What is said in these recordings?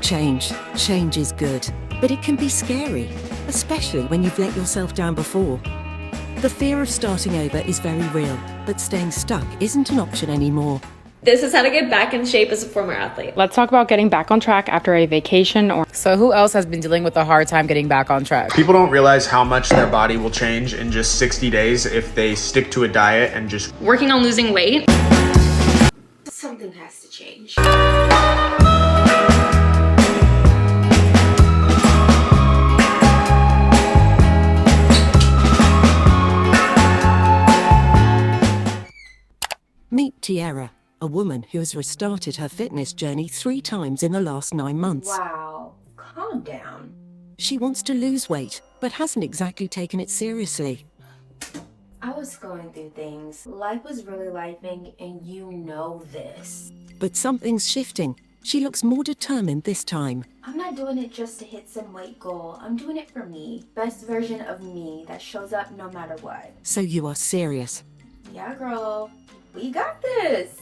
Change is good, but it can be scary, especially when you've let yourself down before. The fear of starting over is very real, but staying stuck isn't an option anymore. This is how to get back in shape as a former athlete. Let's talk about getting back on track after a vacation or... So who else has been dealing with a hard time getting back on track? People don't realize how much their body will change in just 60 days if they stick to a diet and just... Working on losing weight. Something has to change. Meet Tiara, a woman who has restarted her fitness journey 3 times in the last 9 months. Wow, calm down. She wants to lose weight, but hasn't exactly taken it seriously. I was going through things. Life was really lifing, and you know this. But something's shifting. She looks more determined this time. I'm not doing it just to hit some weight goal. I'm doing it for me. Best version of me that shows up no matter what. So you are serious? Yeah, girl. We got this.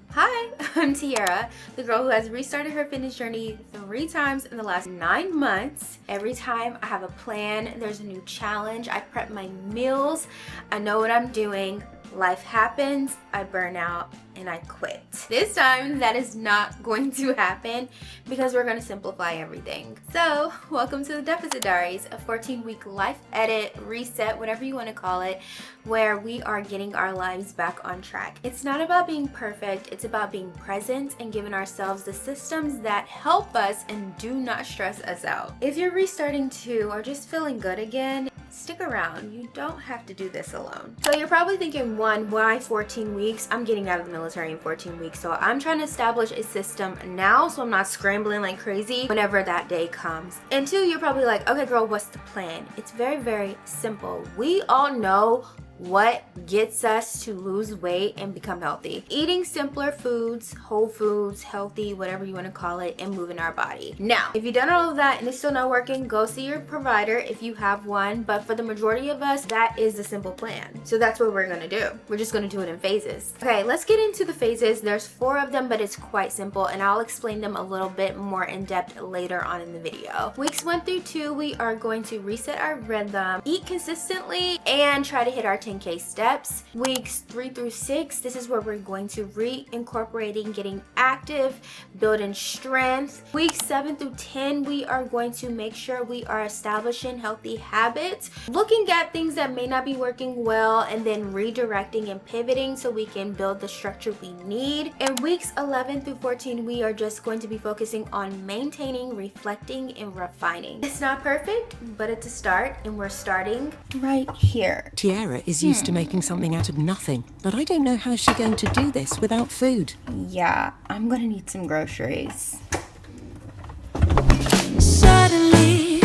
Hi, I'm Tiara, the girl who has restarted her fitness journey 3 times in the last 9 months. Every time I have a plan, there's a new challenge. I prep my meals. I know what I'm doing. Life happens, I burn out, and I quit. This time, that is not going to happen because we're going to simplify everything. So, welcome to the Deficit Diaries, a 14-week life edit, reset, whatever you want to call it, where we are getting our lives back on track. It's not about being perfect, it's about being present and giving ourselves the systems that help us and do not stress us out. If you're restarting too or just feeling good again, stick around. You don't have to do this alone. So you're probably thinking, 1, why 14 weeks? I'm getting out of the military in 14 weeks, so I'm trying to establish a system now so I'm not scrambling like crazy whenever that day comes. And 2, you're probably like, okay girl, what's the plan? It's very, very simple. We all know what gets us to lose weight and become healthy. Eating simpler foods, whole foods, healthy, whatever you want to call it, and moving our body. Now, if you've done all of that and it's still not working, go see your provider if you have one. But for the majority of us, that is the simple plan. So that's what we're gonna do. We're just gonna do it in phases. Okay, let's get into the phases. There's 4 of them, but it's quite simple, and I'll explain them a little bit more in depth later on in the video. Weeks 1 through 2, we are going to reset our rhythm, eat consistently, and try to hit our 10K steps. Weeks 3 through 6, this is where we're going to reincorporating getting active, building strength. Weeks 7 through 10, we are going to make sure we are establishing healthy habits, looking at things that may not be working well, and then redirecting and pivoting so we can build the structure we need. In weeks 11 through 14, we are just going to be focusing on maintaining, reflecting, and refining. It's not perfect, but it's a start, and we're starting right here. Tiara is used to making something out of nothing, but I don't know how she's going to do this without food. Yeah, I'm gonna need some groceries. Suddenly,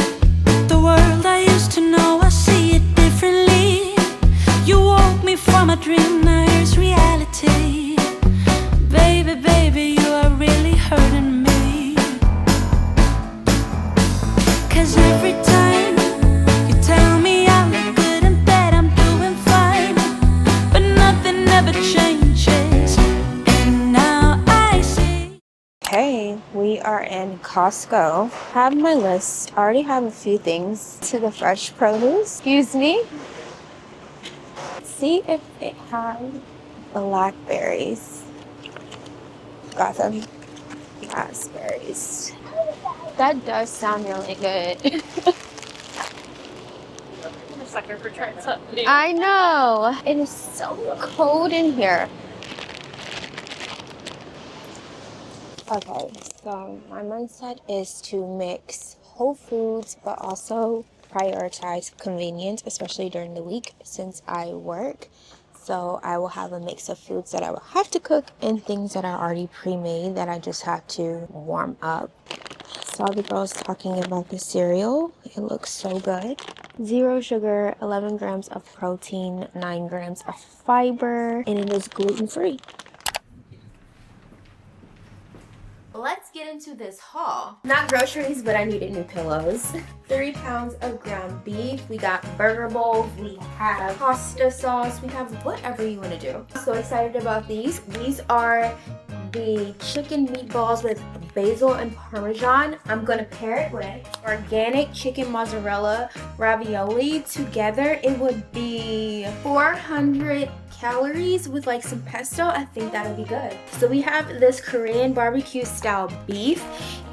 the world I used to know, I see it differently. You woke me from a dream, now here's reality. Baby, baby, you are really hurting me. 'Cause every time you tell me I look good and that I'm doing fine, but nothing ever changes, and now I see. Okay, we are in Costco. Have my list. I already have a few things. To the fresh produce. Excuse me. See if it has blackberries. Got them. Raspberries. That does sound really good. I know. It is so cold in here. Okay, so my mindset is to mix whole foods but also prioritize convenience, especially during the week since I work. So I will have a mix of foods that I will have to cook and things that are already pre-made that I just have to warm up. Saw the girls talking about the cereal. It looks so good. 0 sugar, 11 grams of protein, 9 grams of fiber, and it is gluten-free. Let's get into this haul. Not groceries, but I needed new pillows. 3 pounds of ground beef. We got burger bowls. We have pasta sauce. We have whatever you want to do. So excited about these. These are the chicken meatballs with basil and parmesan. I'm gonna pair it with organic chicken mozzarella ravioli. Together it would be 400 calories with like some pesto. I think that'll be good. So we have this Korean barbecue style beef.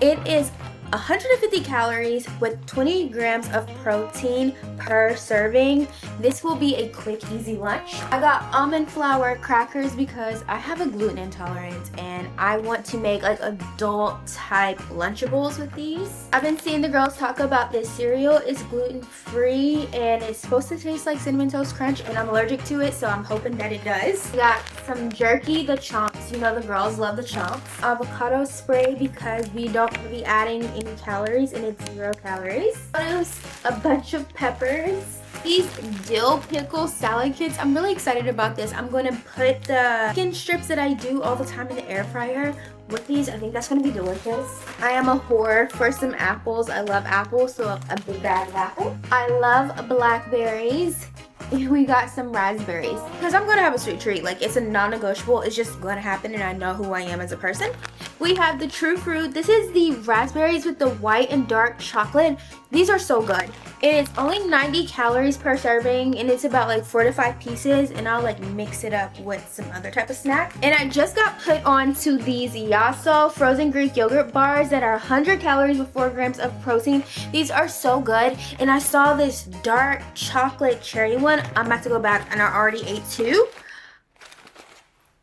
It is 150 calories with 20 grams of protein per serving. This will be a quick, easy lunch. I got almond flour crackers because I have a gluten intolerance and I want to make like adult type Lunchables with these. I've been seeing the girls talk about this cereal. It's gluten free and it's supposed to taste like Cinnamon Toast Crunch, and I'm allergic to it, so I'm hoping that it does. We got some jerky, the chomps. You know the girls love the chomps. Avocado spray because we don't be adding any calories and it's 0 calories. A bunch of peppers. These dill pickle salad kits, I'm really excited about this. I'm going to put the chicken strips that I do all the time in the air fryer with these. I think that's going to be delicious. I am a whore for some apples. I love apples, so a big bag of apples. I love blackberries. We got some raspberries because I'm gonna have a sweet treat. Like, it's a non-negotiable. It's just gonna happen, and I know who I am as a person. We have the True Fruit. This is the raspberries with the white and dark chocolate. These are so good. It is only 90 calories per serving, and it's about like 4 to 5 pieces, and I'll like mix it up with some other type of snack. And I just got put onto these Yasso frozen Greek yogurt bars that are 100 calories with 4 grams of protein. These are so good, and I saw this dark chocolate cherry one. I'm about to go back, and I already ate 2.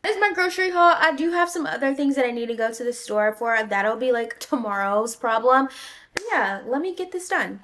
That is my grocery haul. I do have some other things that I need to go to the store for. That'll be like tomorrow's problem. But yeah, let me get this done.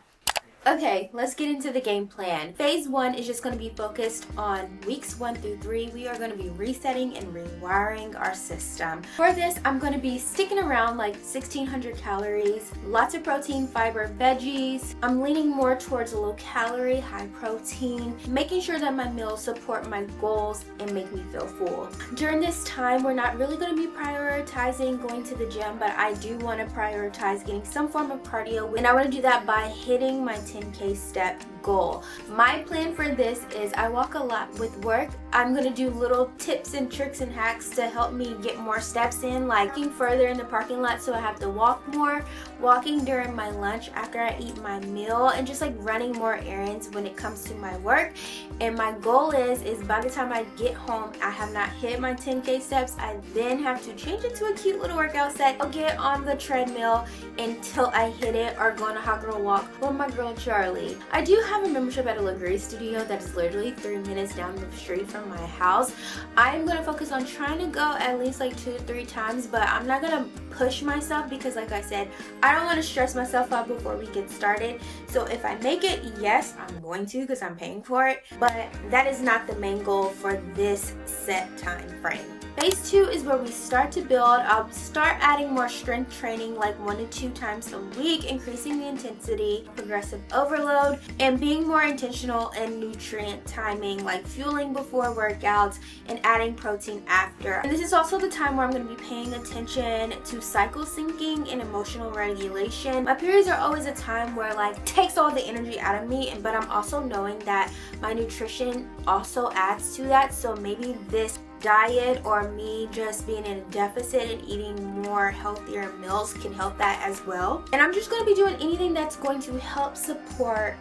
Okay, let's get into the game plan. Phase 1 is just going to be focused on weeks 1 through 3. We are going to be resetting and rewiring our system. For this, I'm going to be sticking around like 1,600 calories, lots of protein, fiber, veggies. I'm leaning more towards low calorie, high protein, making sure that my meals support my goals and make me feel full. During this time, we're not really going to be prioritizing going to the gym, but I do want to prioritize getting some form of cardio, and I want to do that by hitting my 10K step goal. My plan for this is I walk a lot with work. I'm going to do little tips and tricks and hacks to help me get more steps in, like walking further in the parking lot so I have to walk more, walking during my lunch after I eat my meal, and just like running more errands when it comes to my work. And my goal is by the time I get home, I have not hit my 10K steps. I then have to change it to a cute little workout set. I'll get on the treadmill until I hit it, or go on a hot girl walk with my girl Charlie. I do have a membership at a Lagree studio that is literally 3 minutes down the street from my house. I'm going to focus on trying to go at least like 2 to 3 times, but I'm not going to push myself because, like I said, I don't want to stress myself out before we get started. So if I make it, yes, I'm going to because I'm paying for it, but that is not the main goal for this set time frame. Phase 2 is where we start to build. I'll start adding more strength training like 1 to 2 times a week, increasing the intensity, progressive overload, and being more intentional in nutrient timing, like fueling before workouts and adding protein after. And this is also the time where I'm going to be paying attention to cycle syncing and emotional regulation. My periods are always a time where like it takes all the energy out of me, but I'm also knowing that my nutrition also adds to that. So maybe this diet or me just being in a deficit and eating more healthier meals can help that as well. And I'm just going to be doing anything that's going to help support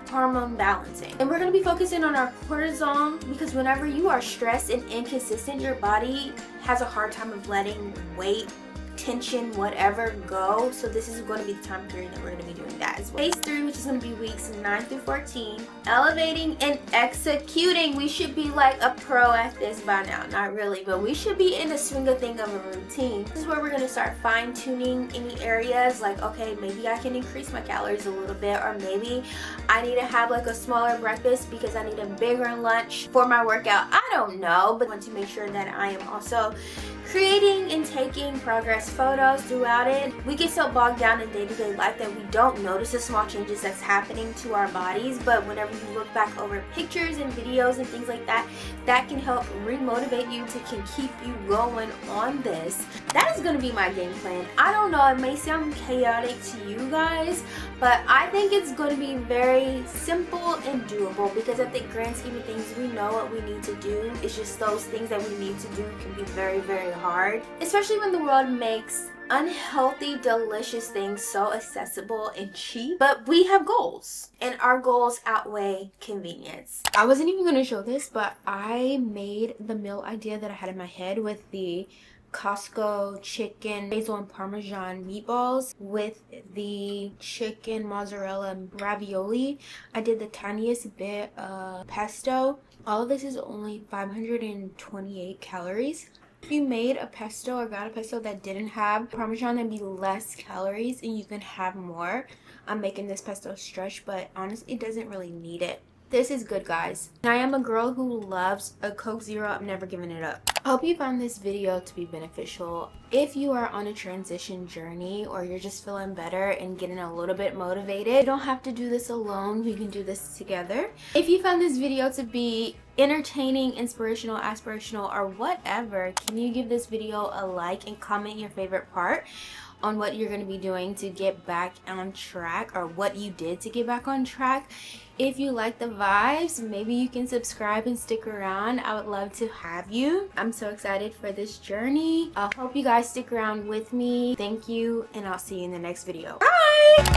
hormone balancing. And we're going to be focusing on our cortisol, because whenever you are stressed and inconsistent, your body has a hard time of letting weight, tension, whatever go. So this is going to be the time period that we're going to be doing that as well. Phase 3, which is going to be weeks 9 through 14, elevating and executing. We should be like a pro at this by now. Not really, but we should be in the swing of thing of a routine. This is where we're going to start fine-tuning any areas, like, okay, maybe I can increase my calories a little bit, or maybe I need to have like a smaller breakfast because I need a bigger lunch for my workout. I don't know, but I want to make sure that I am also creating and taking progress photos throughout it. We get so bogged down in day-to-day life that we don't notice the small changes that's happening to our bodies, but whenever you look back over pictures and videos and things like that, that can help re-motivate you to can keep you going on this. That is going to be my game plan. I don't know, it may sound chaotic to you guys, but I think it's going to be very simple and doable, because at the grand scheme of things, we know what we need to do. It's just those things that we need to do can be very, very hard, especially when the world makes unhealthy, delicious things so accessible and cheap. But we have goals, and our goals outweigh convenience. I wasn't even going to show this, but I made the meal idea that I had in my head with the Costco chicken basil and parmesan meatballs with the chicken mozzarella ravioli. I did the tiniest bit of pesto. All of this is only 528 calories. If you made a pesto or got a pesto that didn't have parmesan, there'd be less calories and you can have more. I'm making this pesto stretch, but honestly, it doesn't really need it. This is good, guys. I am a girl who loves a Coke Zero. I'm never giving it up. I hope you found this video to be beneficial. If you are on a transition journey, or you're just feeling better and getting a little bit motivated, you don't have to do this alone. We can do this together. If you found this video to be entertaining, inspirational, aspirational, or whatever, can you give this video a like and comment your favorite part on what you're going to be doing to get back on track, or what you did to get back on track. If you like the vibes, maybe you can subscribe and stick around. I would love to have you. I'm so excited for this journey. I hope you guys stick around with me. Thank you, and I'll see you in the next video. Bye!